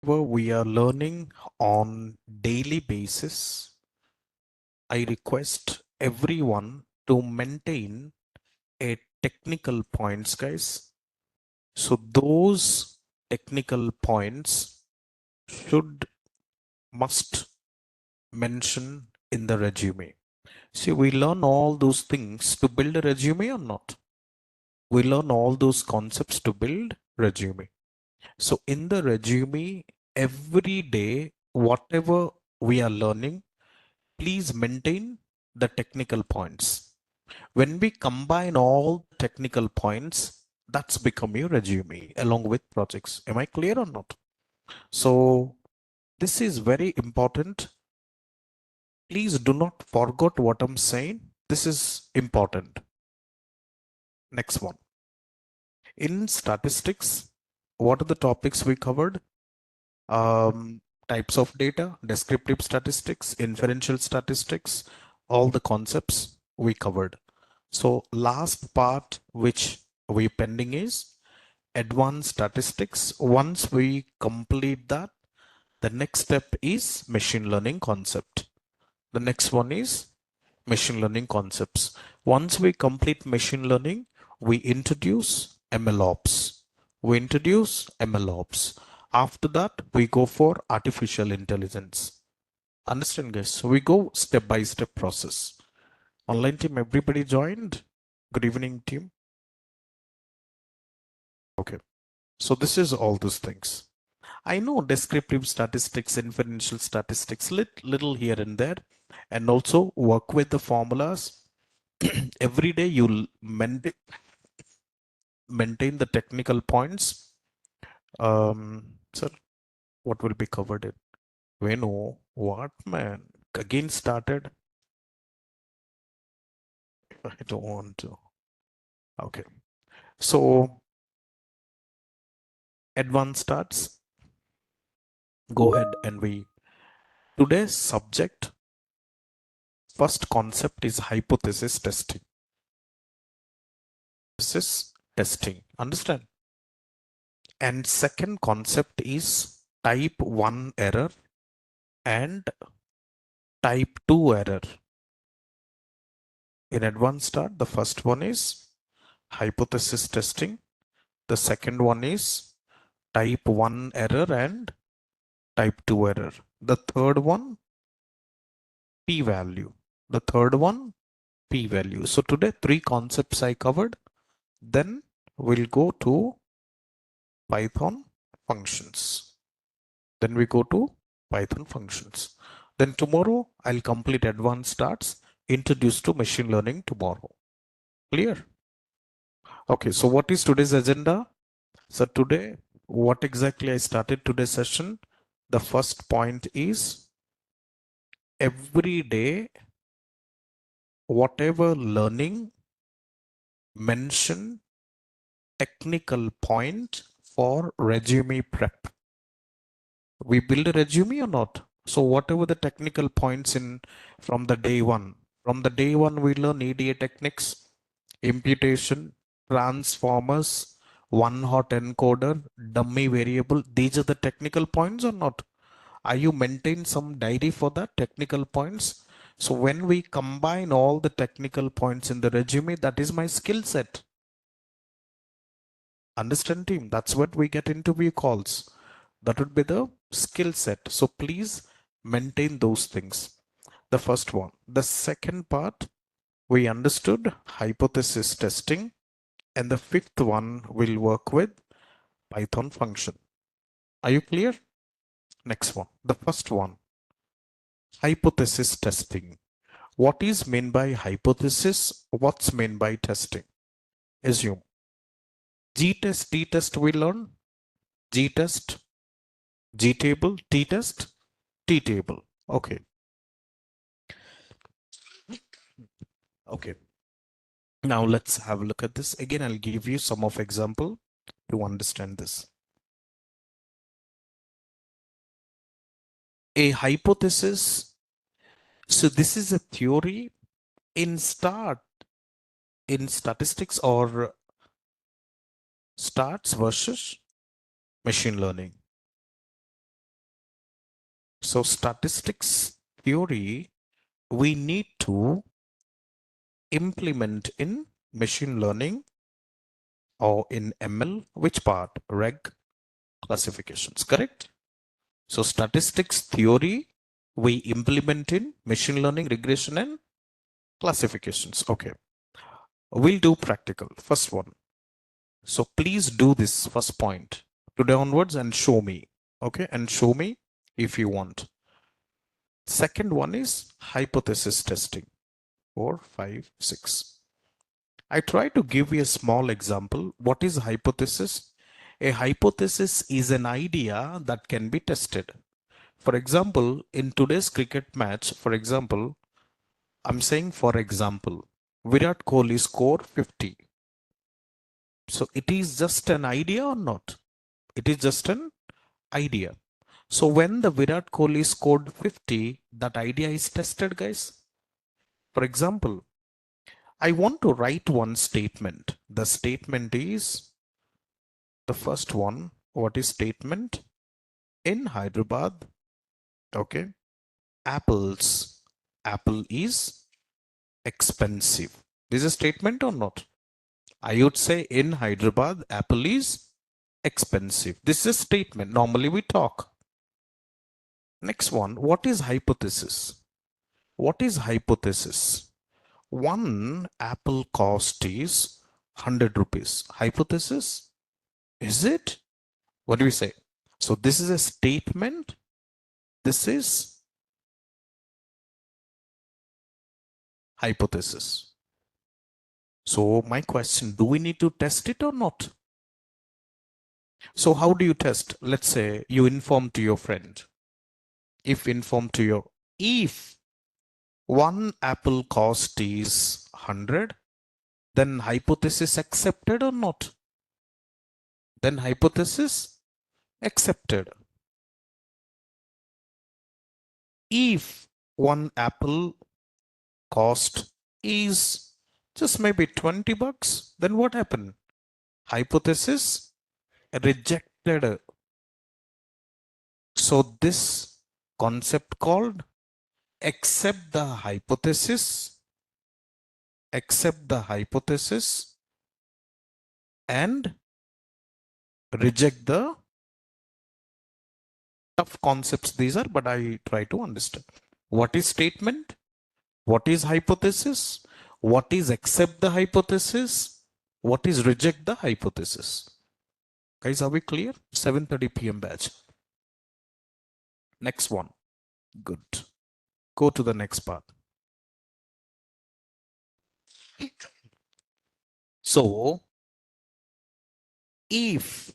We are learning on daily basis. I request everyone to maintain a technical points, guys. So those technical points should must mention in the resume. See, we learn all those things to build a resume or not. We learn all those concepts to build resume. So in the resume, every day, whatever we are learning, please maintain the technical points. When we combine all technical points, that's become your resume along with projects. Am I clear or not? So this is very important. Please do not forget what I'm saying. This is important. Next one. In statistics, what are the topics we covered? Types of data, descriptive statistics, inferential statistics, all the concepts we covered. So last part which we pending is advanced statistics. Once we complete that, the next step is machine learning concept. The next one is machine learning concepts. Once we complete machine learning, we introduce MLOps. We introduce MLOps. After that, we go for artificial intelligence. Understand, guys? So we go step by step process. Online team, everybody joined? Good evening, team. Okay. So this is all those things. I know descriptive statistics, inferential statistics, little here and there, and also work with the formulas. Every day you'll maintain the technical points. Sir, what will be covered in? Venu, what man? Again started? I don't want to. Okay. So advanced starts. Go ahead and today's subject, first concept is hypothesis testing. This is testing. Understand? And second concept is type 1 error and type 2 error. In advanced start, the first one is hypothesis testing. The second one is type 1 error and type 2 error. The third one, p-value. The third one, p-value. So today, three concepts I covered. Then we'll go to Python functions. Then we go to Python functions. Then tomorrow, I'll complete advanced starts, introduce to machine learning tomorrow. Clear? Okay, so what is today's agenda? So today, what exactly I started today's session? The first point is every day, whatever learning, mention technical point for resume prep. We build a resume or not? So whatever the technical points in from the day one, we learn EDA techniques, imputation, transformers, one hot encoder, dummy variable. These are the technical points or not? Are you maintain some diary for that technical points? So when we combine all the technical points in the resume, that is my skill set. Understand, team? That's what we get interview calls. That would be the skill set. So please maintain those things. The first one. The second part, we understood hypothesis testing. And the fifth one will work with Python function. Are you clear? Next one. The first one, hypothesis testing. What is meant by hypothesis? What's meant by testing? Assume. G-test, T-test we learn. G-test, G-table, T-test, T-table. Okay. Okay. Now let's have a look at this. Again, I'll give you some of example to understand this. A hypothesis. So this is a theory in statistics or starts versus machine learning. So statistics theory, we need to implement in machine learning or in ML, which part? Reg classifications, correct? So statistics theory, we implement in machine learning, regression and classifications. Okay. We'll do practical. First one. So please do this first point today onwards and show me. Okay. And show me if you want. Second one is hypothesis testing. 4, 5, 6. I try to give you a small example. What is hypothesis? A hypothesis is an idea that can be tested. For example, in today's cricket match, for example, I'm saying for example, Virat Kohli scored 50. So it is just an idea or not? It is just an idea. So when the Virat Kohli scored 50, that idea is tested, guys. For example, I want to write one statement. The statement is the first one. What is statement? In Hyderabad, okay, apple is expensive. This is a statement or not? I would say in Hyderabad, apple is expensive. This is a statement. Normally we talk. Next one, what is hypothesis? What is hypothesis? One apple cost is 100 rupees. Hypothesis? Is it? What do we say? So this is a statement. This is hypothesis. So my question, do we need to test it or not? So how do you test? Let's say you inform to your friend. If one apple cost is 100, then hypothesis accepted or not? Then hypothesis accepted. If one apple cost is just maybe 20 bucks, then what happened? Hypothesis rejected. So this concept called accept the hypothesis and reject the tough concepts these are, but I try to understand. What is statement? What is hypothesis? What is accept the hypothesis? What is reject the hypothesis? Guys, are we clear? 7:30 p.m. batch. Next one. Good. Go to the next part. So, if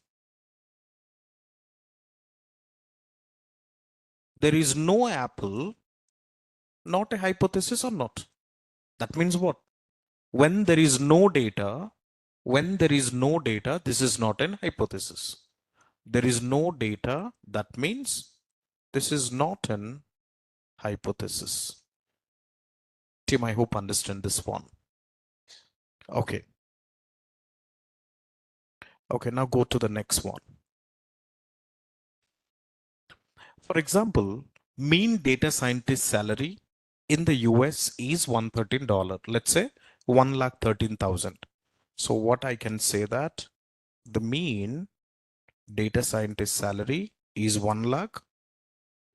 there is no apple, not a hypothesis or not? That means what? When there is no data, this is not an hypothesis. There is no data, that means this is not an hypothesis. Team, I hope understand this one. Okay. Okay, now go to the next one. For example, mean data scientist salary in the US is $113. Let's say 1,13,000. So what I can say that the mean data scientist salary is 1 lakh,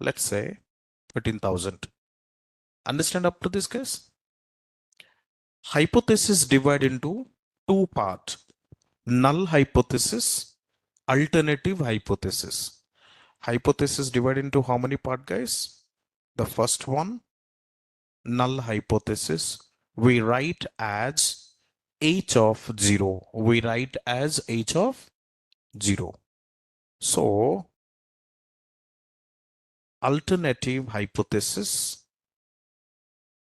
let's say 13,000. Understand up to this, guys? Hypothesis divide into two parts: null hypothesis, alternative hypothesis. Hypothesis divide into how many part, guys? The first one, null hypothesis, we write as h of 0. We write as h of 0. So alternative hypothesis,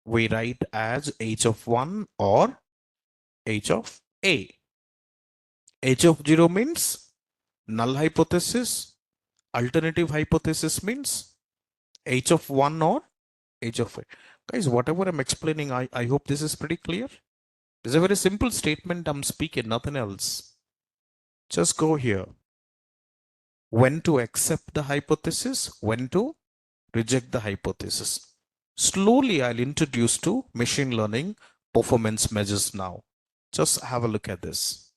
we write as h of 1 or h of a. H of 0 means null hypothesis. Alternative hypothesis means h of 1 or h of a. Guys, whatever I'm explaining, I hope this is pretty clear. This is a very simple statement I'm speaking, nothing else. Just go here. When to accept the hypothesis, when to reject the hypothesis. Slowly, I'll introduce to machine learning performance measures now. Just have a look at this.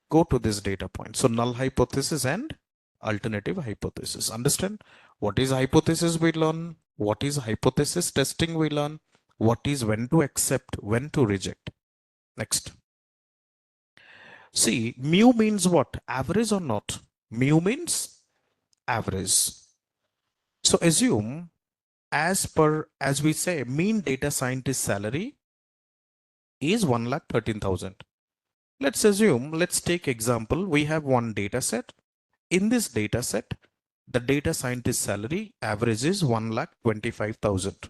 Go to this data point. So null hypothesis and alternative hypothesis. Understand what is hypothesis we learn, what is hypothesis testing we learn, what is when to accept, when to reject. Next. See, mu means what? Average or not? Mu means average. So assume as we say, mean data scientist salary is 1,13,000. Let's take example. We have one data set. In this data set, the data scientist salary average is 1,25,000.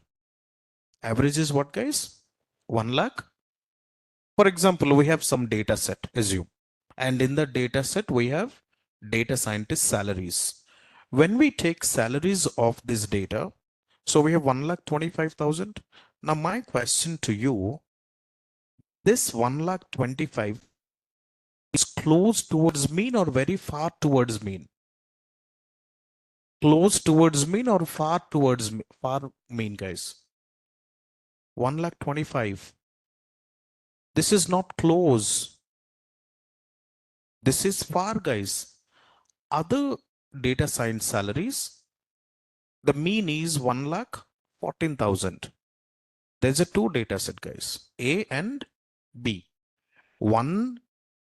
Average is what, guys? 1 lakh. For example, we have some data set, assume. And in the data set, we have data scientist salaries. When we take salaries of this data, so we have 1,25,000. Now my question to you, this 1,25,000 is close towards mean or very far towards mean? Close towards mean or far towards far mean, guys? 1,25,000. This is not close. This is far, guys. Other data science salaries, the mean is 1,14,000. There's a two data set, guys, A and B. One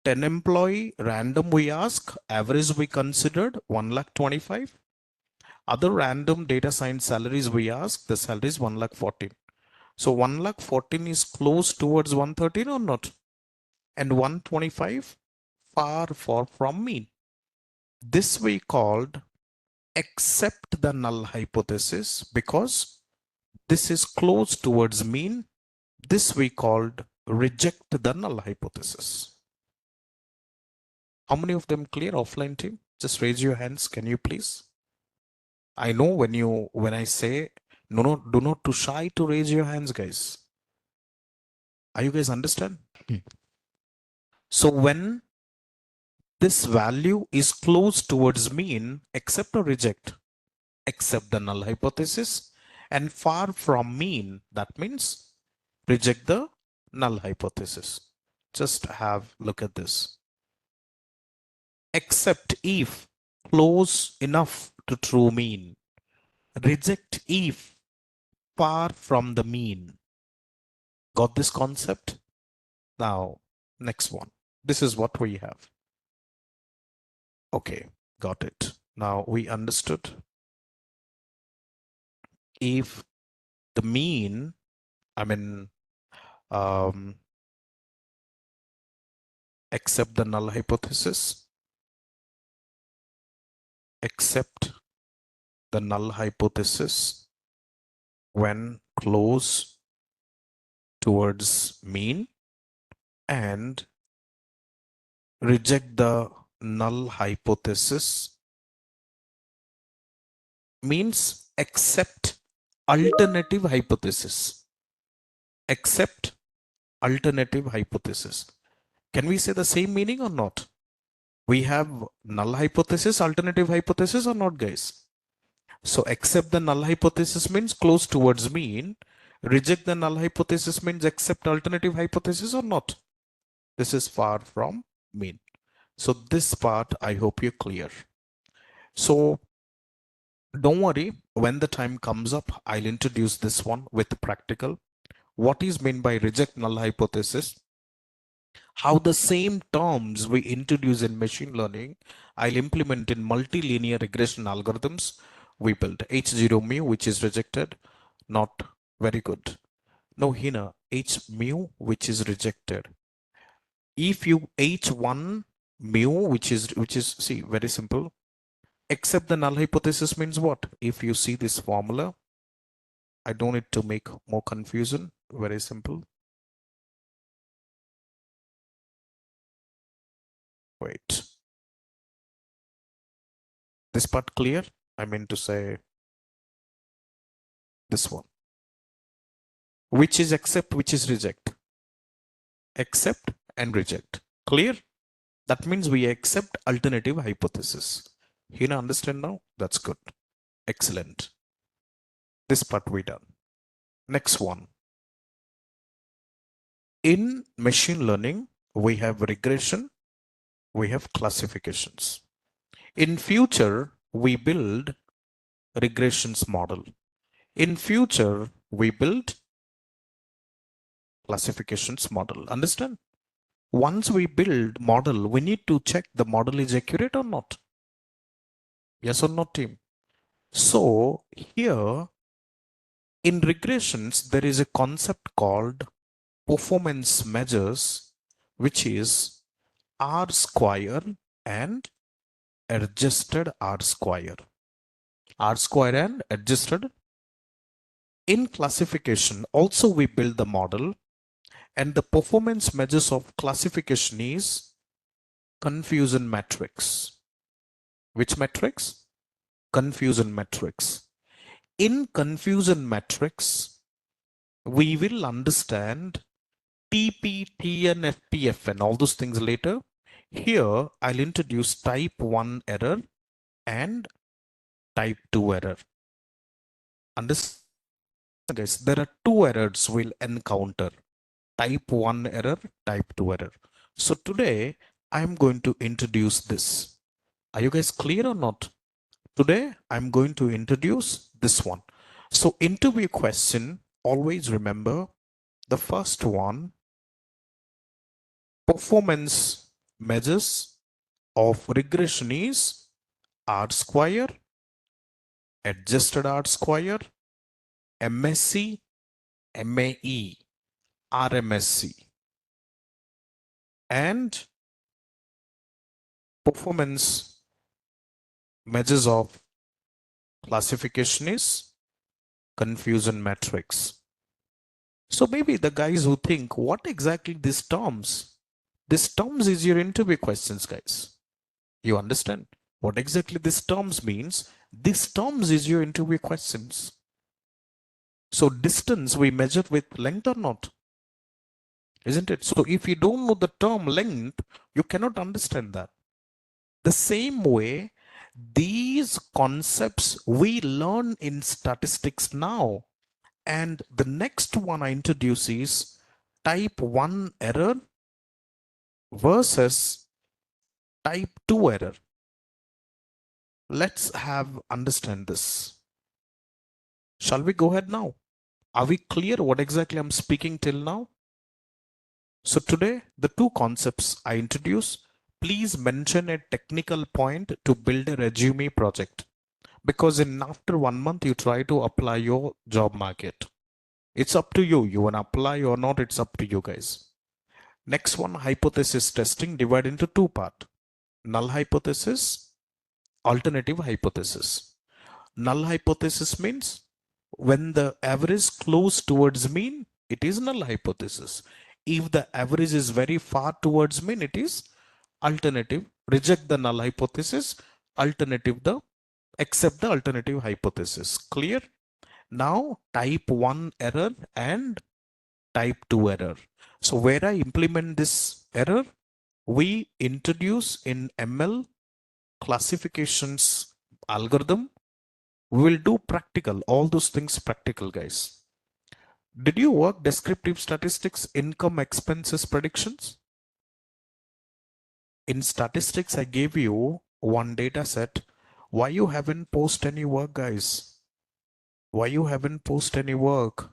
10 employee random we ask, average we considered 1,25,000. Other random data science salaries we ask, the salary is 1,14,000. So 1,14,000 is close towards 113 or not? And 125 far from mean. This we called accept the null hypothesis because this is close towards mean. This we called reject the null hypothesis. How many of them clear? Offline team? Just raise your hands. Can you please? I know when I say no, do not too shy to raise your hands, guys. Are you guys understand? So when this value is close towards mean, accept or reject? Accept the null hypothesis, and far from mean, that means reject the null hypothesis. Just have look at this. Accept if close enough to true mean. Reject if far from the mean. Got this concept? Now, next one. This is what we have. Okay, got it. Now we understood. If the mean, accept the null hypothesis, accept the null hypothesis when close towards mean, and reject the null hypothesis means accept alternative hypothesis. Accept alternative hypothesis. Can we say the same meaning or not? We have null hypothesis, alternative hypothesis or not, guys? So accept the null hypothesis means close towards mean. Reject the null hypothesis means accept alternative hypothesis or not. This is far from mean. So this part, I hope you're clear. So don't worry, when the time comes up, I'll introduce this one with practical. What is meant by reject null hypothesis? How the same terms we introduce in machine learning, I'll implement in multilinear regression algorithms. We built H0 mu, which is rejected, not very good. No, here H mu, which is rejected. If you H1 mu, which is see, very simple. Accept the null hypothesis means what? If you see this formula, I don't need to make more confusion. Very simple. Wait. This part clear? I mean to say this one. Which is accept, which is reject? Accept and reject. Clear? That means we accept alternative hypothesis. You understand now? That's good. Excellent. This part we done. Next one. In machine learning, we have regression, we have classifications. In future, we build regressions model. In future, we build classifications model. Understand? Once we build model, we need to check the model is accurate or not. Yes or no, team? So here in regressions, there is a concept called performance measures, which is R square and adjusted R square. R square and adjusted. In classification, also we build the model, and the performance measures of classification is confusion matrix. Which matrix? Confusion matrix. In confusion matrix, we will understand TP, TN, FP, and all those things later. Here, I'll introduce type 1 error and type 2 error. Understand, guys? There are two errors we'll encounter. Type 1 error, type 2 error. So today, I'm going to introduce this. Are you guys clear or not? Today, I'm going to introduce this one. So interview question, always remember the first one, performance measures of regression is R square, adjusted R square, MSC, MAE, RMSC, and performance measures of classification is confusion matrix. So maybe the guys who think what exactly these terms is your interview questions, guys. You understand what exactly this terms means? This terms is your interview questions. So distance we measure with length or not? Isn't it? So if you don't know the term length, you cannot understand that. The same way, these concepts we learn in statistics now. And the next one I introduce is type 1 error versus type 2 error. Let's understand this. Shall we go ahead now? Are we clear what exactly I'm speaking till now? So today, the two concepts I introduce, please mention a technical point to build a resume project. Because after 1 month, you try to apply your job market. It's up to you. You want to apply or not, it's up to you guys. Next one, hypothesis testing divided into two parts. Null hypothesis, alternative hypothesis. Null hypothesis means when the average close towards mean, it is null hypothesis. If the average is very far towards mean, it is alternative. Reject the null hypothesis, accept the alternative hypothesis. Clear? Now type 1 error and type 2 error. So where I implement this error, we introduce in ML classifications algorithm. We will do practical, all those things practical, guys. Did you work descriptive statistics, income expenses predictions? In statistics, I gave you one data set. Why you haven't posted any work, guys? Why you haven't posted any work?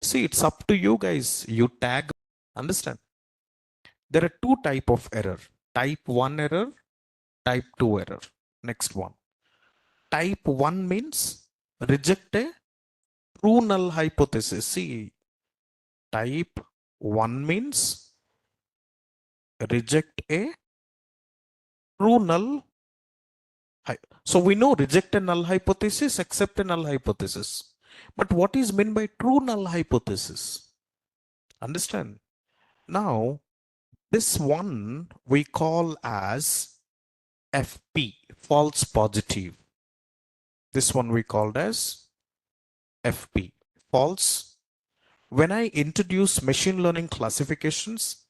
See, it's up to you guys. You tag, understand? There are two type of error. Type 1 error, type 2 error. Next one. Type 1 means reject a true null hypothesis. See, type 1 means reject a true null. So we know reject a null hypothesis, accept a null hypothesis. But what is meant by true null hypothesis? Understand? Now, this one we call as FP, false positive. This one we called as FP, false. When I introduce machine learning classifications,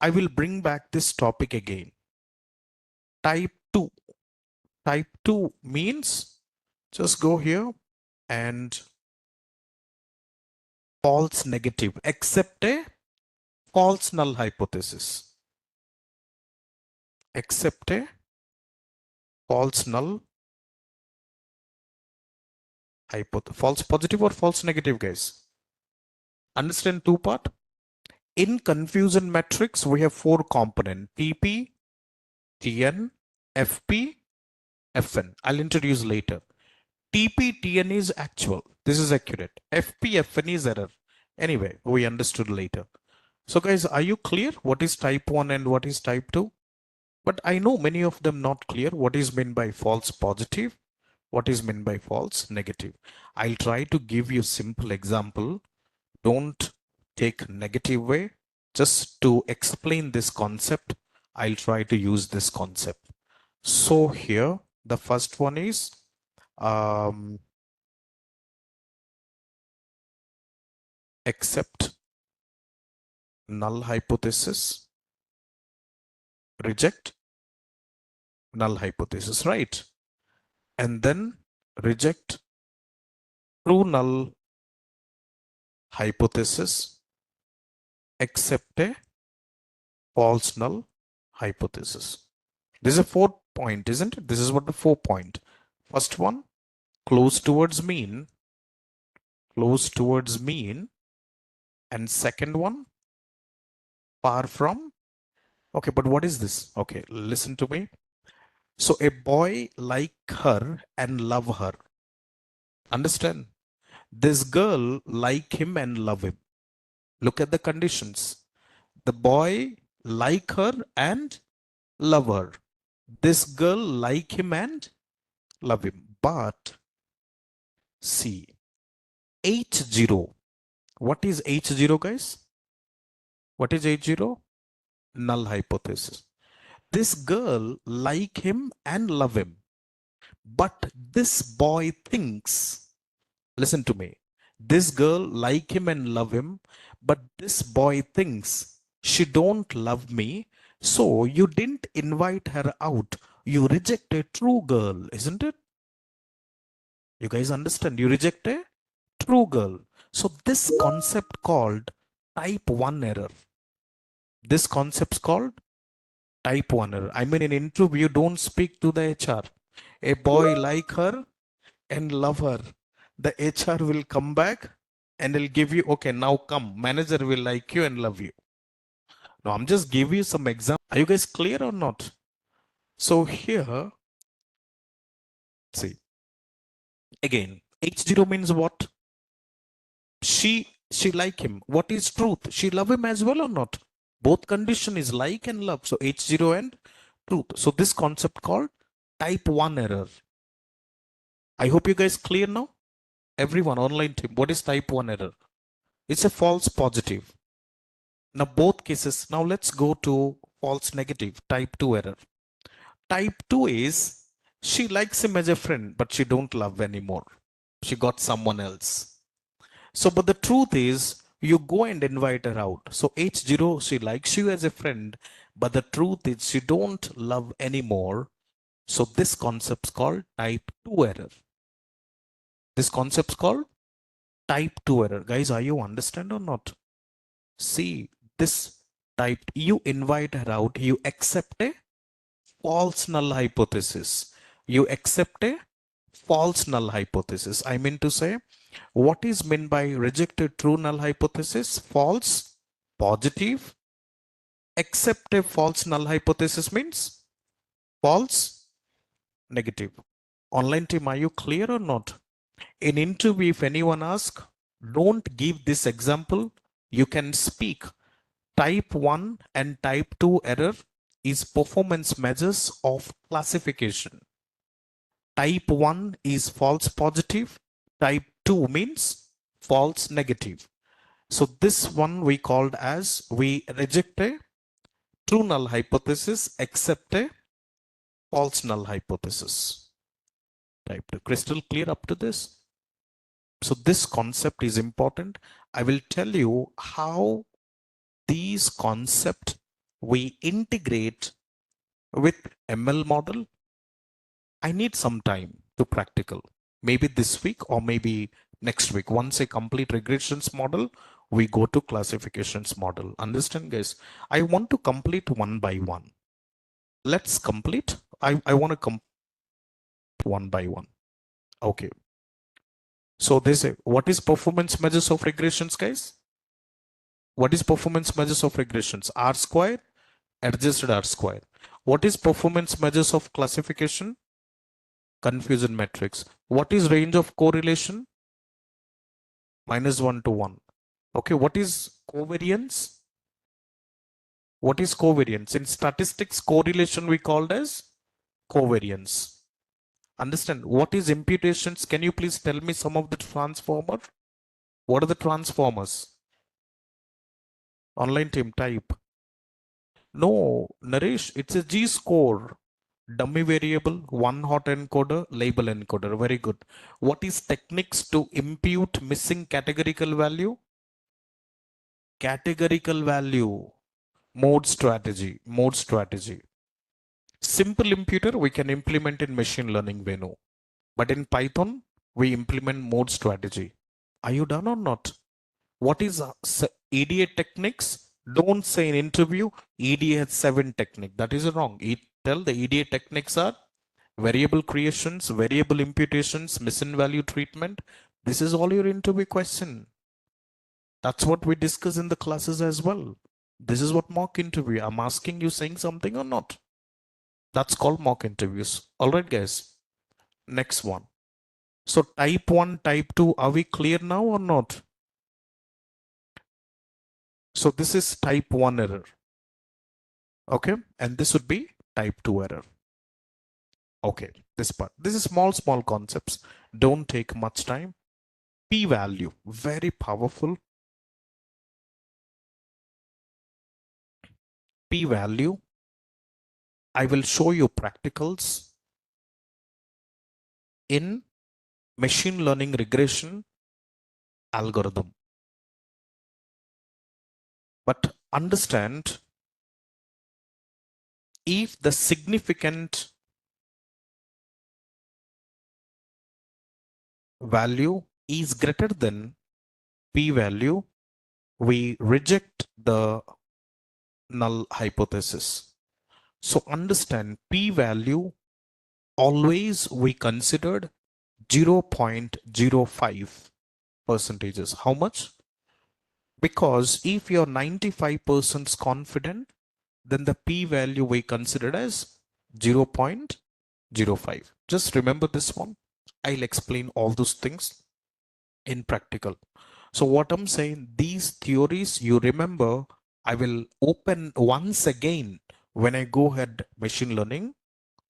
I will bring back this topic again. Type 2. Type 2 means Just go here and false negative, accept a false null hypothesis. Accept a false null hypothesis. False positive or false negative, guys? Understand two part? In confusion matrix, we have four component: TP, TN, FP, FN. I'll introduce later. TP, TN is actual. This is accurate. FP, FN is error. Anyway, we understood later. So guys, are you clear what is type 1 and what is type 2? But I know many of them not clear what is meant by false positive, what is meant by false negative. I'll try to give you simple example. Don't take negative way. Just to explain this concept, I'll try to use this concept. So here, the first one is accept null hypothesis, reject null hypothesis, right? And then reject true null hypothesis, accept a false null hypothesis. This is a 4-point, isn't it? This is what the 4-point. First one, close towards mean, and second one, far from. Okay, but what is this? Okay, listen to me. So a boy like her and love her. Understand? This girl like him and love him. Look at the conditions. The boy like her and love her. This girl like him and love him. But see, H0. What is H0, guys? What is H0? Null hypothesis. This girl like him and love him. But this boy thinks, listen to me, this girl like him and love him, but this boy thinks she don't love me, so you didn't invite her out. You reject a true girl, isn't it? You guys understand? You reject a true girl. So this concept called type 1 error. This concept's called type 1 error. I mean, in interview, don't speak to the HR. A boy like her and love her. The HR will come back and he'll give you, okay, now come. Manager will like you and love you. Now, I'm just giving you some examples. Are you guys clear or not? So here, see, again, H0 means what? She like him. What is truth? She love him as well or not? Both condition is like and love. So H0 and truth. So this concept called type 1 error. I hope you guys clear now. Everyone online team, what is type 1 error? It's a false positive. Now both cases, now let's go to false negative, type 2 error. Type 2 is she likes him as a friend, but she don't love anymore. She got someone else. So, but the truth is you go and invite her out. So H0, she likes you as a friend, but the truth is she don't love anymore. So this concept's called type 2 error. This concept's called type 2 error. Guys, are you understand or not? See, this type, you invite her out, you accept a false null hypothesis. You accept a false null hypothesis. I mean to say, what is meant by rejected true null hypothesis? False, positive. Accept a false null hypothesis means false, negative. Online team, are you clear or not? In interview, if anyone asks, don't give this example. You can speak. Type 1 and type 2 error is performance measures of classification. Type 1 is false positive. Type 2 means false negative. So this one we called as, we reject a true null hypothesis, accept a false null hypothesis. Type 2. Crystal clear up to this? So this concept is important. I will tell you how these concepts we integrate with ML model. I need some time to practical. maybe this week or maybe next week. Once I complete regressions model, we go to classifications model. Understand, guys? I want to complete one by one. Let's complete. I want to complete one by one. Okay. So they say, what is performance measures of regressions, guys? What is performance measures of regressions? R square, adjusted R square. What is performance measures of classification? Confusion matrix. What is range of correlation? -1 to 1. Okay, what is covariance? What is covariance? In statistics, correlation we called as covariance. Understand? What is imputations? Can you please tell me some of the transformer? What are the transformers? Online team type. No, Naresh, it's a G score. Dummy variable, one hot encoder, label encoder. Very good. What is techniques to impute missing categorical value? Categorical value. Mode strategy. Mode strategy. Simple imputer we can implement in machine learning, Venu. But in Python, we implement mode strategy. Are you done or not? What is EDA techniques? Don't say in interview, EDA has 7 techniques. That is wrong. Tell the EDA techniques are variable creations, variable imputations, missing value treatment. This is all your interview question. That's what we discuss in the classes as well. This is what mock interview. I'm asking you saying something or not. That's called mock interviews. All right, guys. Next one. So type 1, type 2, are we clear now or not? So this is type 1 error. Okay. And this would be type 2 error. Okay. This part. This is small concepts. Don't take much time. P-value. Very powerful. P-value. I will show you practicals in machine learning regression algorithm. But understand, if the significant value is greater than p-value, we reject the null hypothesis. So understand, p-value always we considered 0.05 percentages. How much? Because if you're 95% confident, then the p-value we considered as 0.05. Just remember this one. I'll explain all those things in practical. So what I'm saying, these theories you remember, I will open once again when I go ahead machine learning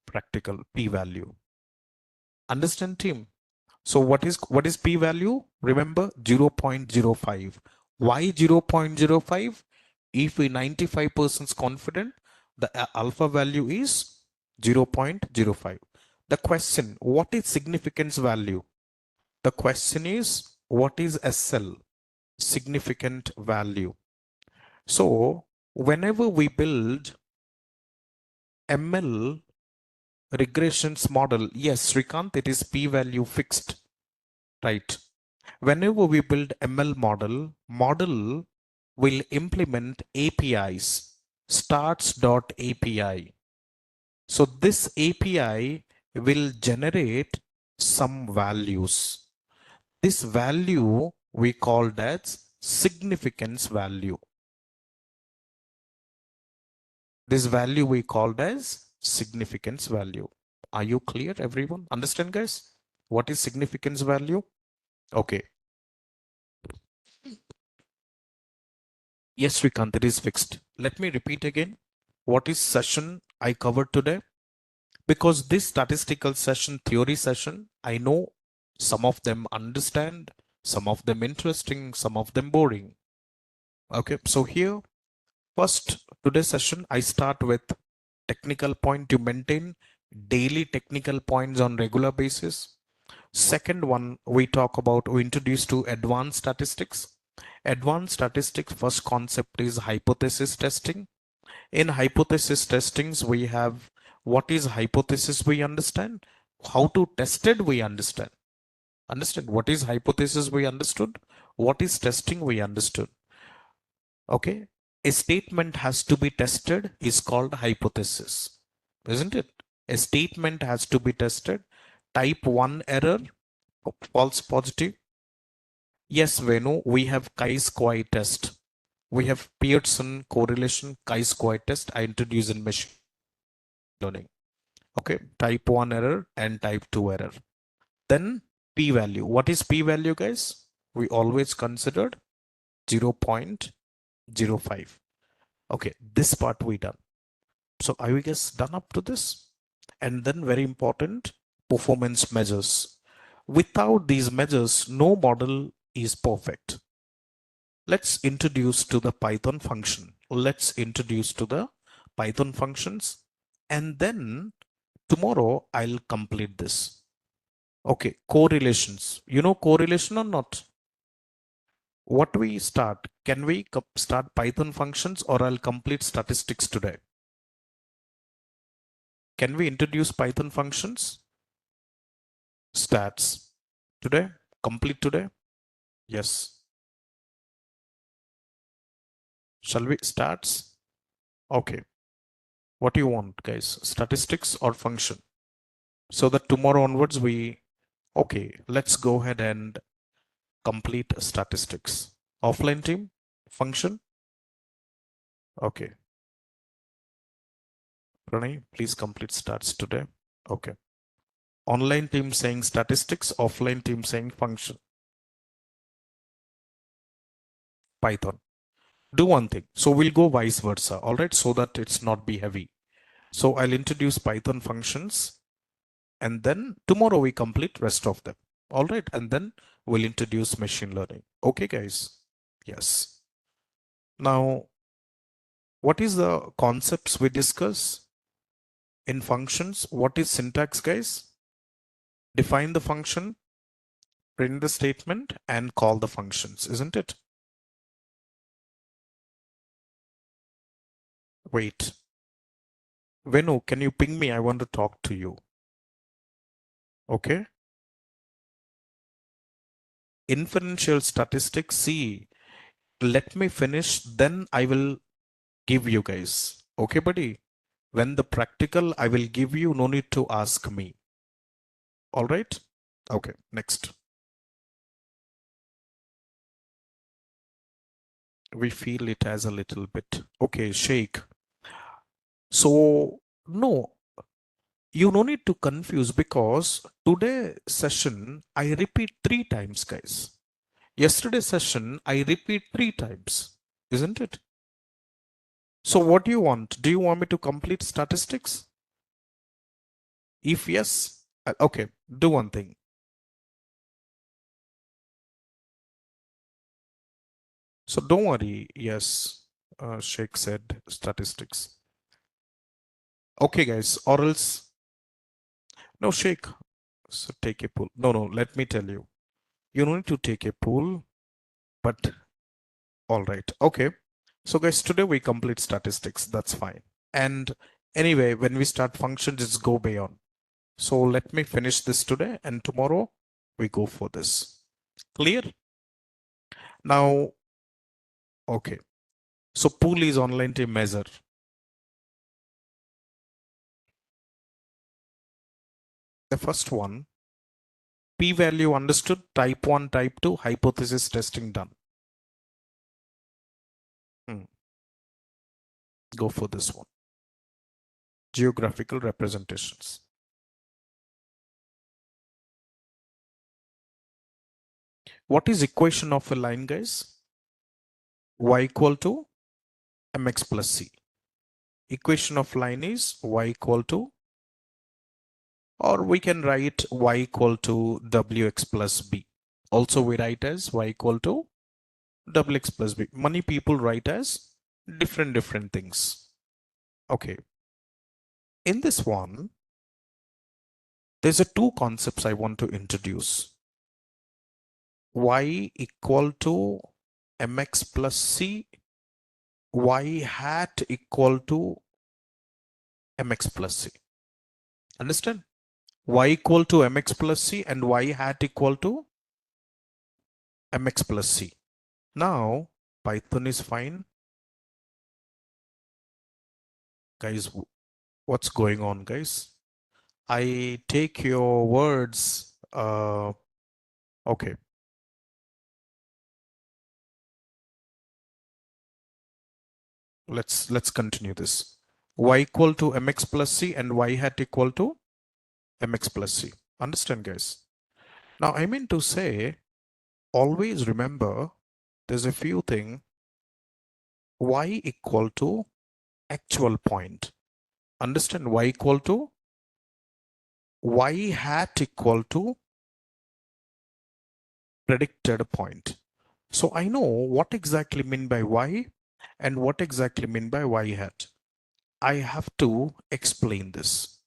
practical p-value. Understand, team? So what is p-value? Remember 0.05. Why 0.05? If we 95% confident, the alpha value is 0.05. The question, what is significance value? The question is, what is SL? Significant value. So whenever we build ML regressions model, yes, Srikanth, it is p-value fixed, right? Whenever we build ML model will implement APIs, starts.api. So this API will generate some values. This value we called as significance value. This value we called as significance value. Are you clear, everyone? Understand, guys? What is significance value? Okay. Yes, Srikanth, it is fixed. Let me repeat again. What is session I covered today? Because this statistical session, theory session, I know some of them understand, some of them interesting, some of them boring. Okay, so here, first today's session, I start with technical point to maintain daily technical points on regular basis. Second one, we introduce to advanced statistics. Advanced statistics, first concept is hypothesis testing. In hypothesis testings, we have what is hypothesis we understand, how to test it we understand. Understand what is hypothesis we understood, what is testing we understood. Okay, a statement has to be tested is called hypothesis, isn't it? A statement has to be tested. Type 1 error, false positive. Yes, Venu, we have chi-square test. We have Pearson correlation chi-square test I introduced in machine learning. Okay, type 1 error and type 2 error. Then p-value. What is p-value, guys? We always considered 0.05. Okay, this part we done. So are we guys done up to this? And then very important, performance measures. Without these measures, no model is perfect. Let's introduce to the Python function. Let's introduce to the Python functions, and then tomorrow I'll complete this. Okay, correlations. You know correlation or not? What we start? Can we start Python functions, or I'll complete statistics today? Can we introduce Python functions? Stats today? Complete today? Yes. Shall we stats? Okay. What do you want, guys? Statistics or function? So that tomorrow onwards okay, let's go ahead and complete statistics. Offline team, function. Okay. Pranay, please complete stats today. Okay. Online team saying statistics, offline team saying function. Python. Do one thing. So we'll go vice versa. All right. So that it's not be heavy. So I'll introduce Python functions, and then tomorrow we complete rest of them. All right. And then we'll introduce machine learning. Okay, guys. Yes. Now, what is the concepts we discuss in functions? What is syntax, guys? Define the function, print the statement, and call the functions, isn't it? Wait. Venu, can you ping me? I want to talk to you. Okay. Inferential statistics. See, let me finish, then I will give you guys. Okay, buddy? When the practical, I will give you, no need to ask me. All right? Okay, next. We feel it as a little bit. Okay, Sheikh. So, no, you no need to confuse, because today session, I repeat 3 times, guys. Yesterday session, I repeat 3 times, isn't it? So what do you want? Do you want me to complete statistics? If yes, okay, do one thing. So don't worry. Yes, Sheikh said statistics. Okay, guys, or else, no, Sheikh, so take a pool. No, let me tell you. You don't need to take a pool, but all right. Okay. So guys, today we complete statistics. That's fine. And anyway, when we start functions, it's go beyond. So let me finish this today, and tomorrow we go for this. Clear? Now, okay. So pool is online team measure. The first one, p-value understood, type 1, type 2, hypothesis testing done. Go for this one. Geographical representations. What is equation of a line, guys? Y equal to mx plus c. Equation of line is y equal to, or we can write y equal to wx plus b. Also we write as y equal to wx plus b. Many people write as different things. Okay. In this one, there's a 2 concepts I want to introduce. Y equal to mx plus c, y hat equal to mx plus c. Understand? y equal to mx plus c and y hat equal to mx plus c. Now Python is fine. Guys, what's going on, guys? I take your words. Okay. Let's continue this. Y equal to mx plus c and y hat equal to mx plus c. Understand, guys? Now I mean to say, always remember there's a few things. Y equal to actual point. Understand? Y equal to y hat equal to predicted point. So I know what exactly mean by y and what exactly mean by y hat. I have to explain this.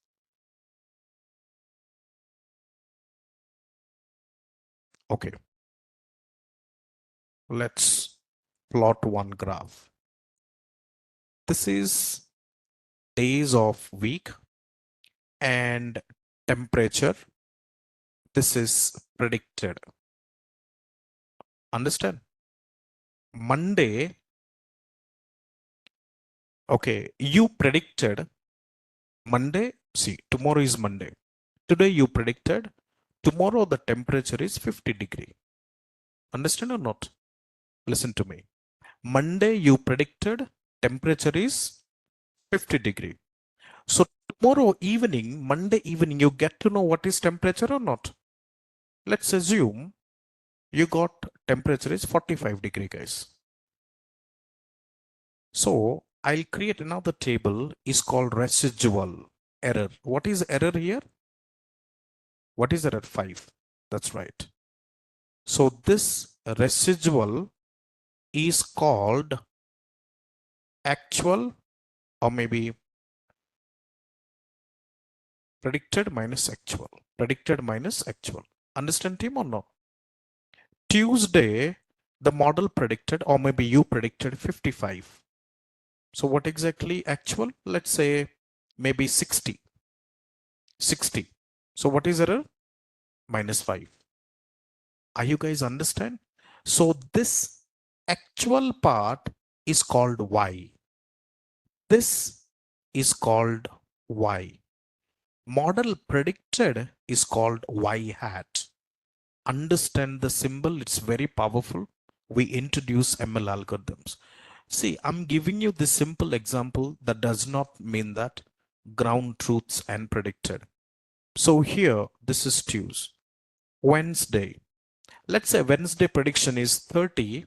Okay, let's plot one graph. This is days of week and temperature. This is predicted. Understand? Monday, okay, you predicted Monday. See, tomorrow is Monday. Today you predicted tomorrow the temperature is 50 degree. Understand or not? Listen to me. Monday you predicted temperature is 50 degree. So tomorrow evening, Monday evening, you get to know what is temperature or not. Let's assume you got temperature is 45 degree, guys. So I'll create another table is called residual error. What is error here? What is error? 5. That's right. So this residual is called actual, or maybe predicted minus actual. Predicted minus actual. Understand, team, or not? Tuesday, the model predicted, or maybe you predicted 55. So what exactly actual? Let's say maybe 60. 60. So what is error? Minus 5. Are you guys understand? So this actual part is called Y. This is called Y. Model predicted is called Y hat. Understand the symbol, it's very powerful. We introduce ML algorithms. See, I'm giving you this simple example that does not mean that ground truths and predicted. So here, this is Tuesday. Wednesday. Let's say Wednesday prediction is 30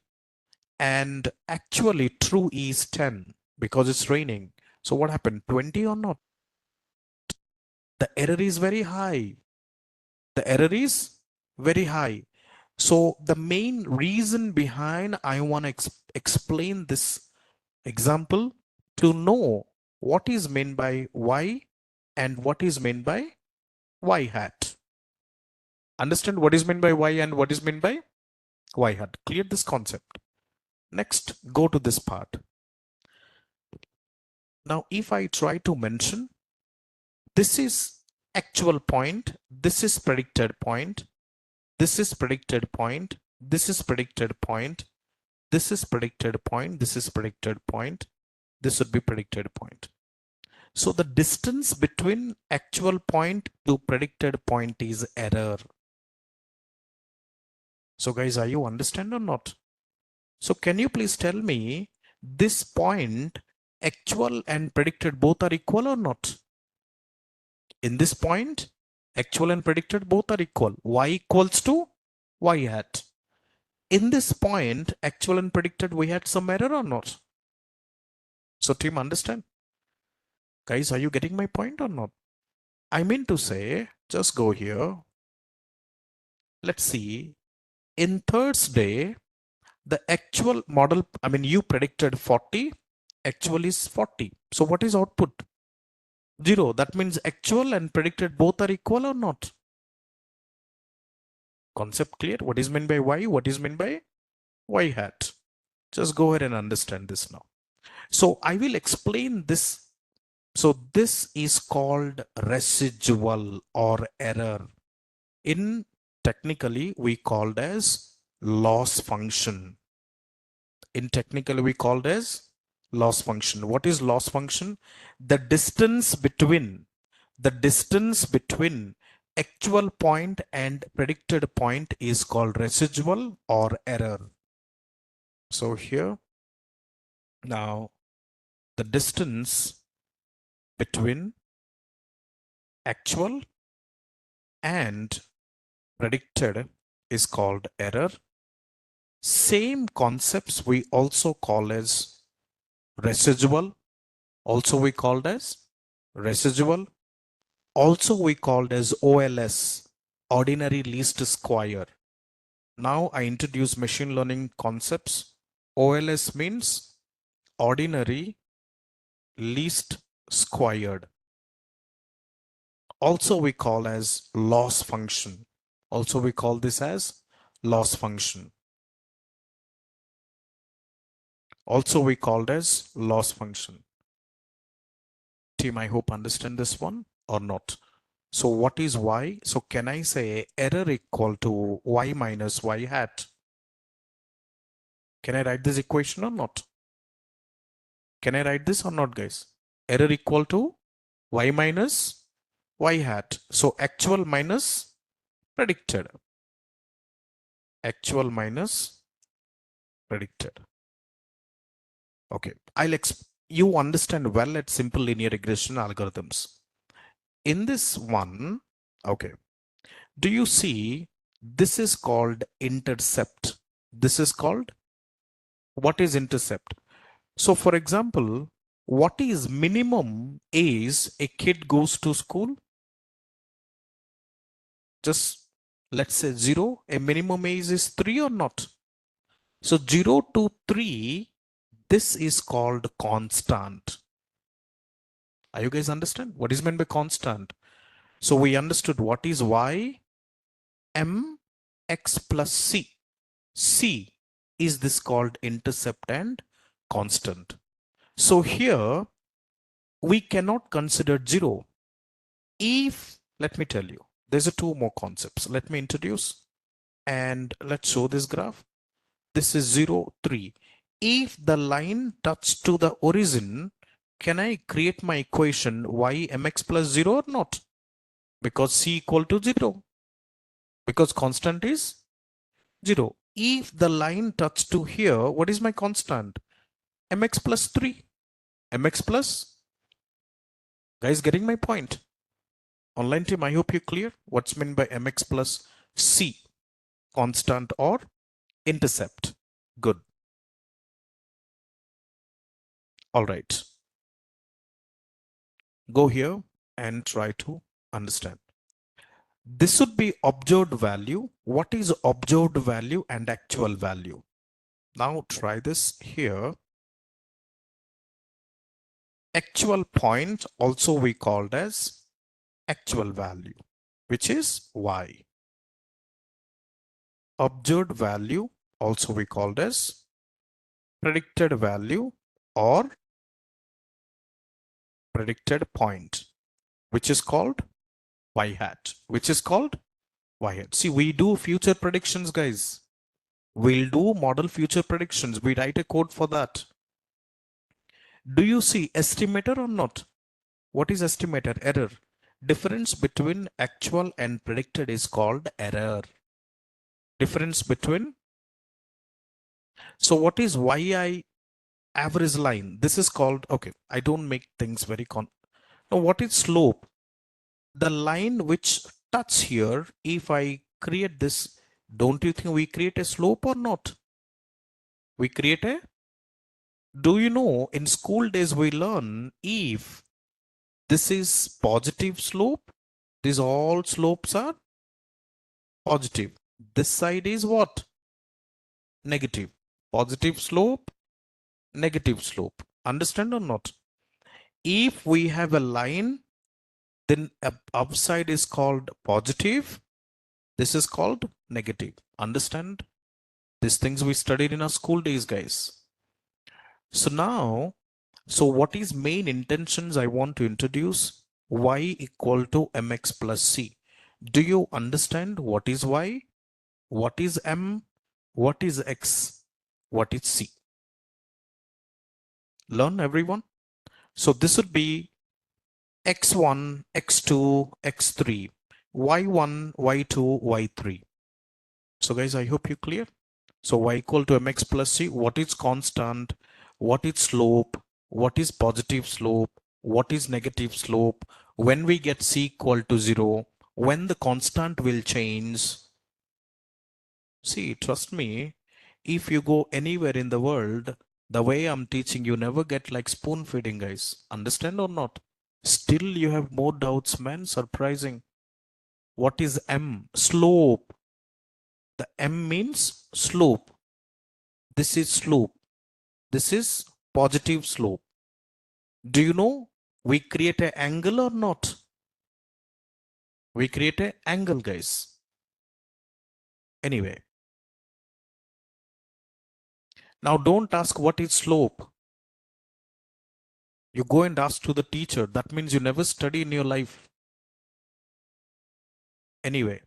and actually true is 10 because it's raining. So what happened? 20 or not? The error is very high. The error is very high. So the main reason behind I want to explain this example to know what is meant by Y and what is meant by Y hat. Understand what is meant by Y and what is meant by Y hat. Clear this concept. Next, go to this part. Now, if I try to mention, this is actual point, this is predicted point, this is predicted point, this is predicted point, this is predicted point, this is predicted point, this would be predicted point. So the distance between actual point to predicted point is error. So guys, are you understand or not? So can you please tell me this point, actual and predicted both are equal or not? In this point, actual and predicted both are equal. Y equals to Y hat. In this point, actual and predicted, we had some error or not? So team, understand? Guys, are you getting my point or not? I mean to say, just go here. Let's see. In Thursday, the actual model, I mean, you predicted 40, actual is 40. So what is output? 0. That means actual and predicted both are equal or not? Concept clear? What is meant by Y? What is meant by Y hat? Just go ahead and understand this now. So I will explain this So this is called residual or error. In technically we called as loss function. In technical we called as loss function. What is loss function? The distance between actual point and predicted point is called residual or error. So here now the distance between actual and predicted is called error. Same concepts we also call as residual. Also we called as residual. Also we called as OLS, ordinary least square. Now I introduce machine learning concepts. OLS means ordinary least squared. Also we call as loss function. Also we call this as loss function. Also we called as loss function. Team, I hope understand this one or not. So what is y? So can I say error equal to y minus y hat? Can I write this equation or not? Can I write this or not, guys? Error equal to y minus y hat. So actual minus predicted. Actual minus predicted. Okay, you understand well at simple linear regression algorithms. In this one, okay, do you see this is called intercept? This is called, what is intercept? So for example, what is minimum age a kid goes to school? Just let's say 0. A minimum age is 3 or not? So 0 to 3, this is called constant. Are you guys understand? What is meant by constant? So we understood what is y, m, x plus c. C is this called intercept and constant. So here we cannot consider 0. If, let me tell you, there's a two more concepts. Let me introduce and let's show this graph. This is 0, 3. If the line touch to the origin, can I create my equation y mx plus 0 or not? Because c equal to 0. Because constant is 0. If the line touch to here, what is my constant? Mx plus 3. Mx plus, guys, getting my point? Online team, I hope you're clear. What's meant by mx plus c, constant or intercept? Good. All right. Go here and try to understand. This would be observed value. What is observed value and actual value? Now try this here. Actual point also we called as actual value, which is y. Observed value also we called as predicted value or predicted point, which is called y hat, which is called y hat. See, we do future predictions, guys. We'll do model future predictions. We write a code for that. Do you see estimator or not? What is estimator? Error. Difference between actual and predicted is called error. Difference between. So what is yi average line? This is called, okay, I don't make things very now what is slope? The line which touch here, if I create this, don't you think we create a slope or not? We create a, do you know in school days we learn if this is positive slope, these all slopes are positive. This side is what? Negative. Positive slope, negative slope. Understand or not? If we have a line, then upside is called positive. This is called negative. Understand? These things we studied in our school days, guys. So now So what is main intentions I want to introduce? Y equal to mx plus c. Do you understand what is y? What is m? What is x? What is c? Learn everyone. So this would be x1, x2, x3, y1, y2, y3. So guys, I hope you're clear. So y equal to mx plus c, what is constant, what is slope, what is positive slope, what is negative slope, when we get c equal to 0, when the constant will change. See, trust me, if you go anywhere in the world, the way I'm teaching, you never get like spoon feeding, guys. Understand or not? Still you have more doubts, man. Surprising. What is m? Slope. The m means slope. This is slope. This is positive slope. Do you know we create an angle or not? We create an angle, guys. Anyway, now don't ask what is slope. You go and ask to the teacher. That means you never study in your life. Anyway,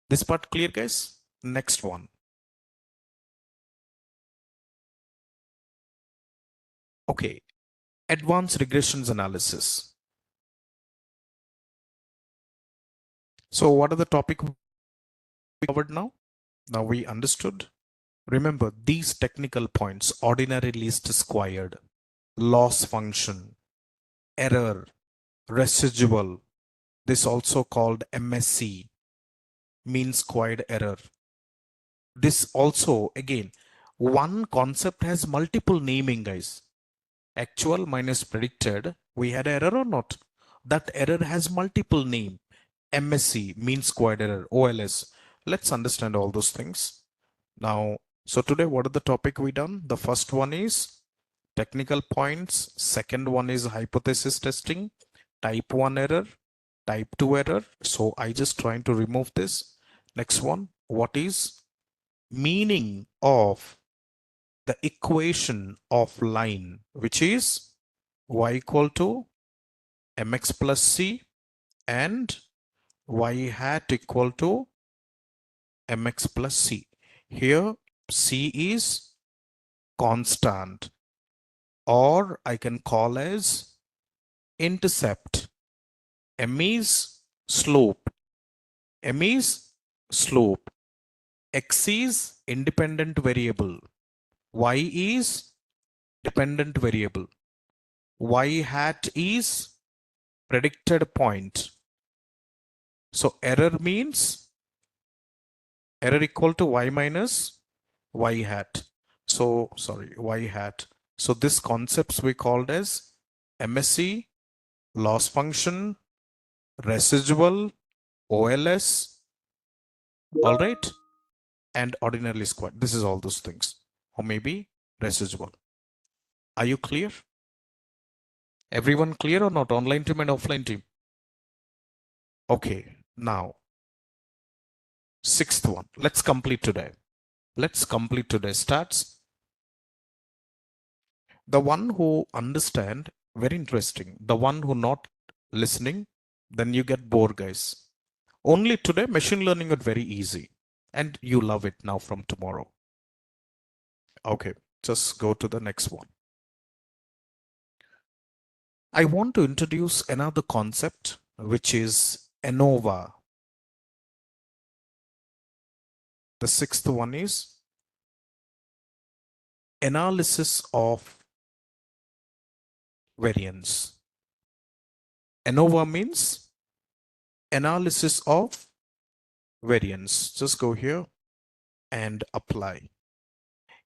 this part clear, guys? Next one. Okay, advanced regressions analysis. So what are the topic we covered now? Now we understood. Remember these technical points: ordinary least squared, loss function, error, residual. This also called MSC, mean squared error. This also, again, one concept has multiple naming, guys. Actual minus predicted, we had error or not? That error has multiple name. MSC, mean squared error, OLS. Let's understand all those things. Now, so today, what are the topic we done? The first one is technical points. Second one is hypothesis testing, type 1 error, type 2 error. So I just trying to remove this. Next one, what is meaning of the equation of line, which is y equal to mx plus c and y hat equal to mx plus c. Here c is constant, or I can call as intercept. M is slope. M is slope. X is independent variable. Y is dependent variable. Y hat is predicted point. So error means error equal to y minus y hat. So sorry, y hat. So this concepts we called as MSE, loss function, residual, OLS, all right, and ordinarily squared. This is all those things, or maybe residual. Are you clear? Everyone clear or not? Online team and offline team. Okay, now sixth one. Let's complete today. Let's complete today. Starts the one who understand. Very interesting. The one who not listening, then you get bored, guys. Only today, machine learning is very easy, and you love it now from tomorrow. Okay, just go to the next one. I want to introduce another concept, which is ANOVA. The sixth one is analysis of variance. ANOVA means analysis of variance. Just go here and apply.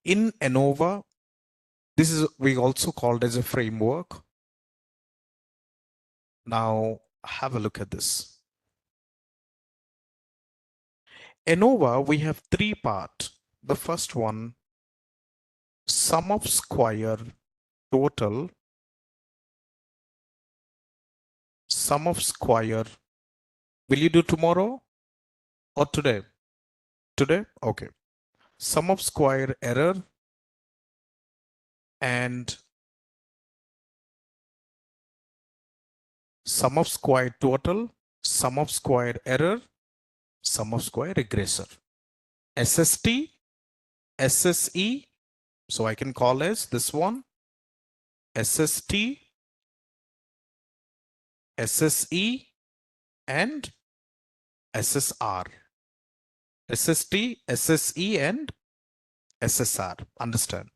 In ANOVA, this is we also called as a framework. Now have a look at this. ANOVA, we have three parts. The first one, sum of square total, sum of square. Will you do tomorrow or today? Today? Okay. Sum of square error, and sum of square total, sum of square error, sum of square regressor. SST, SSE, so I can call as this one, SST, SSE, and SSR. SST, SSE, and SSR. Understand?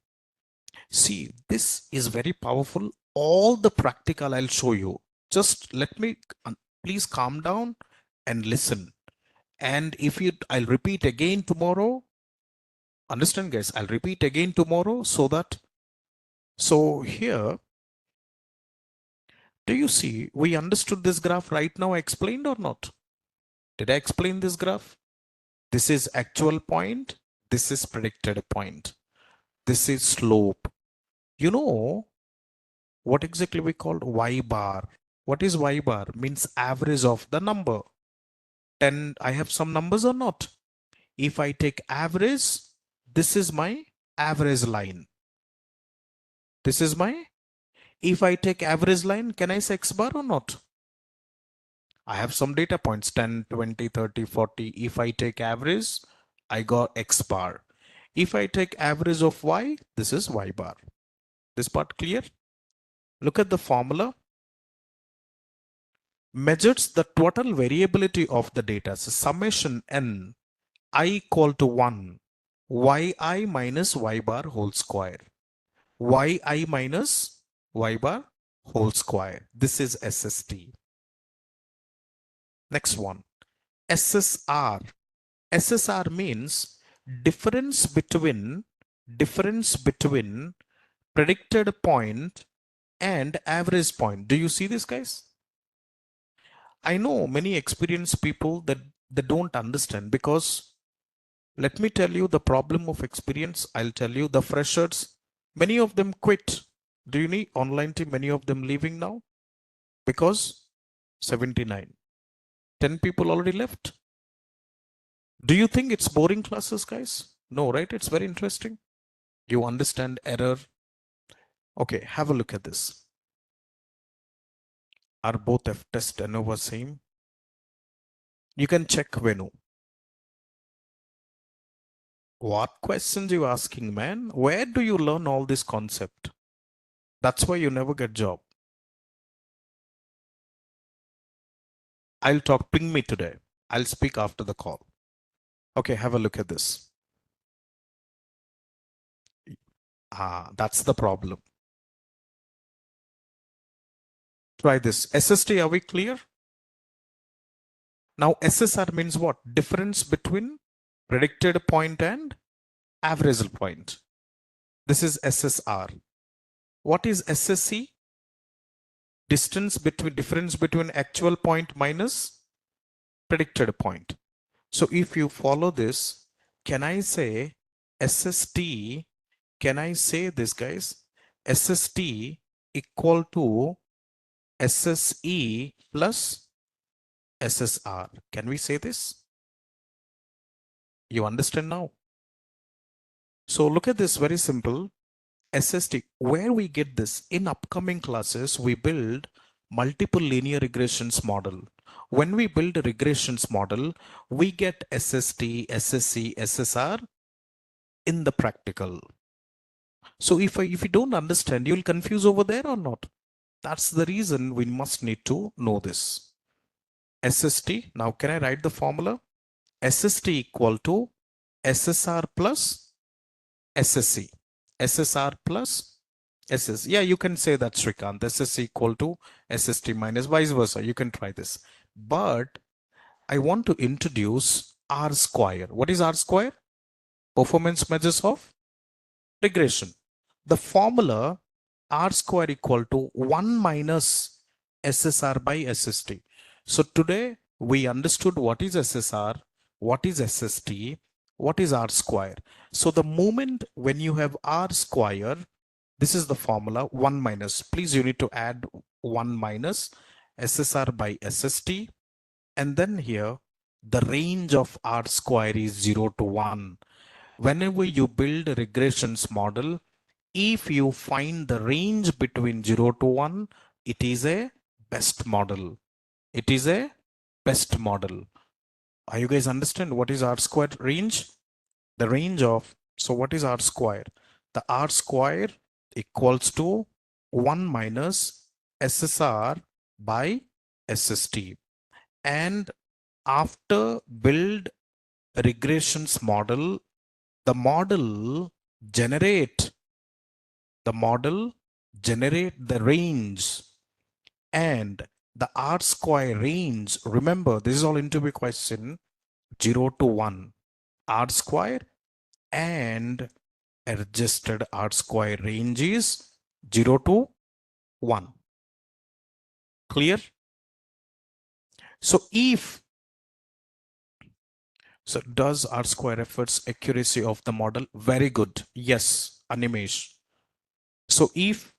See, this is very powerful. All the practical I'll show you. Just let me, please calm down and listen. And if you, I'll repeat again tomorrow. Understand, guys? I'll repeat again tomorrow so that, so here, do you see, we understood this graph right now, I explained or not? Did I explain this graph? This is actual point. This is predicted point. This is slope. You know what exactly we called y bar. What is y bar? Means average of the number. 10, I have some numbers or not? If I take average, this is my average line. This is my, if I take average line, can I say x bar or not? I have some data points, 10, 20, 30, 40. If I take average, I got x bar. If I take average of y, this is y bar. This part clear? Look at the formula. Measures the total variability of the data. So summation n I equal to 1 yi minus y bar whole square. Yi minus y bar whole square. This is SST. Next one, SSR. SSR means difference between predicted point and average point. Do you see this, guys? I know many experienced people that they don't understand, because let me tell you the problem of experience. I'll tell you the freshers, many of them quit. Do you need online team? Many of them leaving now because 79, 10 people already left. Do you think it's boring classes, guys? No, right? It's very interesting. You understand error. Okay, have a look at this. Are both F test ANOVA same? You can check Venu. What questions you asking, man? Where do you learn all this concept? That's why you never get job. I'll talk, ping me today. I'll speak after the call. Okay, have a look at this. That's the problem. Try this. SST, are we clear? Now SSR means what? Difference between predicted point and average point. This is SSR. What is SSC? Difference between actual point minus predicted point. So if you follow this, can I say SST? Can I say this, guys? SST equal to SSE plus SSR. Can we say this? You understand now? So look at this, very simple. SST, where we get this? In upcoming classes, we build multiple linear regressions model. When we build a regressions model, we get SST, SSC, SSR in the practical. So if you don't understand, you'll confuse over there or not? That's the reason we must need to know this. SST, now can I write the formula? SST equal to SSR plus SSC. SSR plus SS. Yeah, you can say that, Srikant. SSC equal to SST minus vice versa. You can try this. But I want to introduce R square. What is R square? Performance measures of regression. The formula R square equal to 1 minus SSR by SST. So today we understood what is SSR, what is SST, what is R square. So the moment when you have R square, this is the formula 1 minus. Please, you need to add 1 minus SSR by SST. And then here, the range of R square is 0 to 1. Whenever you build a regressions model, If you find the range between 0 to 1, it is a best model. It is a best model. Are you guys understand what is R squared range? The range of, so what is R square? The R square equals to 1 minus SSR by SST. And after build regressions model, the model generate the range, and the R square range, remember this is all interview question, 0 to 1, R square, and adjusted R square range is 0 to 1. Clear? So does R square efforts accuracy of the model? Very good. Yes, Animesh. So if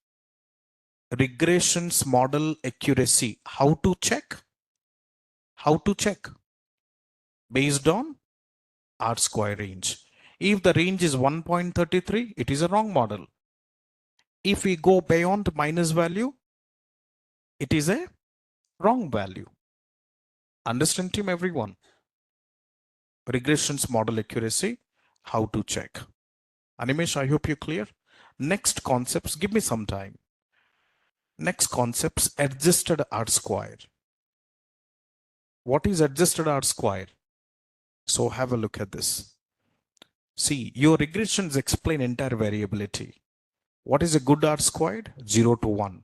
regressions model accuracy, how to check? How to check? Based on R square range. If the range is 1.33, it is a wrong model. If we go beyond minus value, it is a wrong value. Understand, team, everyone? Regressions model accuracy, how to check. Animesh, I hope you're clear. Next concepts, give me some time. Next concepts, adjusted R square. What is adjusted R square? So have a look at this. See, your regressions explain entire variability. What is a good R squared? 0 to 1.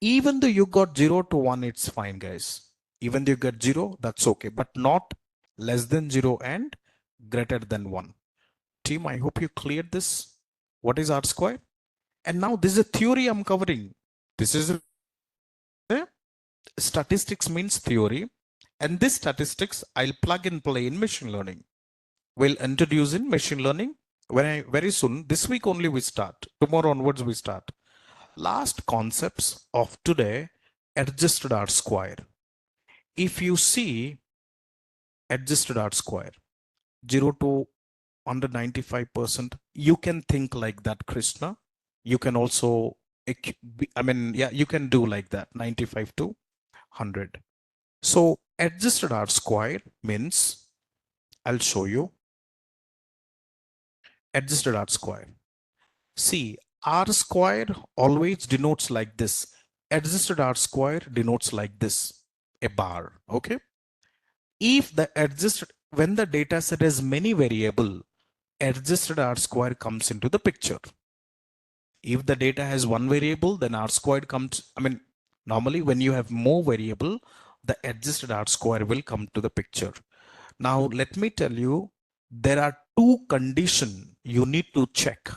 Even though you got 0 to 1, it's fine, guys. Even though you get 0, that's okay, but not less than 0 and greater than 1. Team, I hope you cleared this. What is R squared? And now this is a theory I'm covering. This is a statistics means theory. And this statistics I'll plug and play in machine learning. We'll introduce in machine learning very soon. This week only we start. Tomorrow onwards we start. Last concepts of today, adjusted R square. If you see adjusted R square, 0 to under 95%, you can think like that, Krishna. You can also, you can do like that, 95 to 100. So adjusted R square means, I'll show you, adjusted R square. See, R square always denotes like this. Adjusted R square denotes like this, a bar, okay? If the adjusted, when the data set has many variable, adjusted R square comes into the picture. If the data has one variable, then R squared comes, normally when you have more variable, the adjusted R square will come to the picture. Now, let me tell you, there are two conditions you need to check.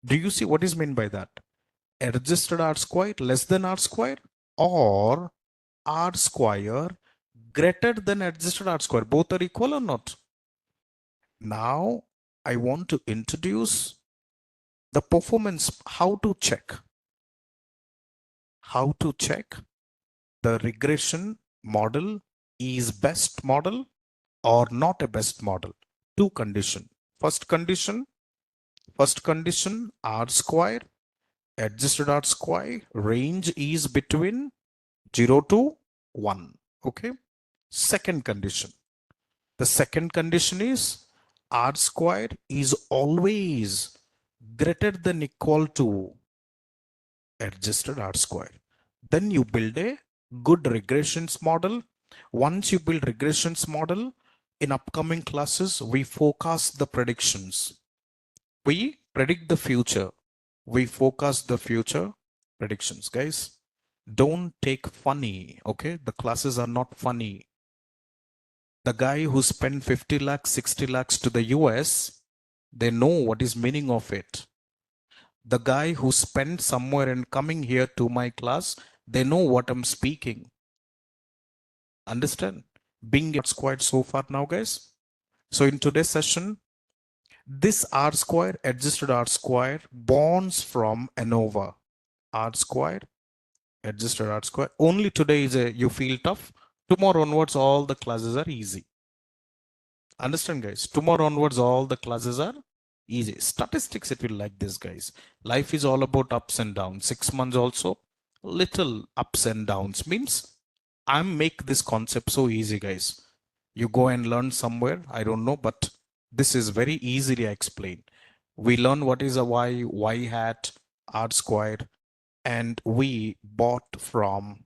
Do you see what is meant by that? Adjusted R square less than R square, or R square greater than adjusted R square. Both are equal or not? Now, I want to introduce the performance, how to check the regression model is best model or not a best model. Two condition. First condition, R square, adjusted R square range is between 0 to 1. Okay. Second condition. The second condition is R square is always greater than equal to adjusted R square. Then you build a good regressions model. Once you build regressions model, in upcoming classes, we forecast the predictions. We predict the future. We forecast the future predictions, guys. Don't take funny, okay? The classes are not funny. The guy who spent 50 lakhs, 60 lakhs to the US, they know what is meaning of it. The guy who spent somewhere and coming here to my class, they know what I'm speaking. Understand? Being squared so far now, guys. So in today's session, this R square, adjusted R square, bonds from ANOVA. R square, adjusted R square. Only today is you feel tough. Tomorrow onwards, all the classes are easy. Understand, guys? Tomorrow onwards, all the classes are Easy. Statistics, it will like this, guys. Life is all about ups and downs. 6 months also, little ups and downs. Means I make this concept so easy, guys. You go and learn somewhere, I don't know, but this is very easily explained. We learn what is a y hat, r square, and we bought from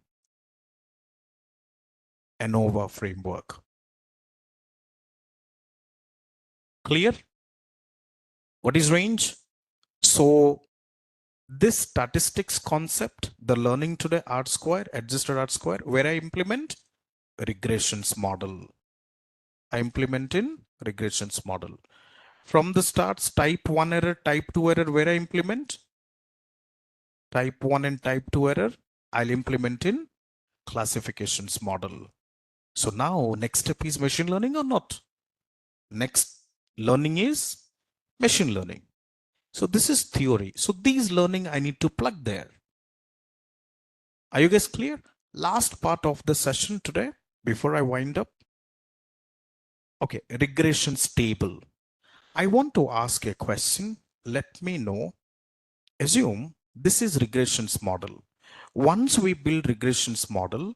ANOVA framework. Clear? What is range? So this statistics concept, the learning today R square, adjusted R square, where I implement regressions model. I implement in regressions model. From the starts, type 1 error, type 2 error, where I implement type 1 and type 2 error, I'll implement in classifications model. So now next step is machine learning or not? Next learning is machine learning. So this is theory. So these learning I need to plug there. Are you guys clear? Last part of the session today, before I wind up. Okay, regressions table. I want to ask a question. Let me know. Assume this is regressions model. Once we build regressions model,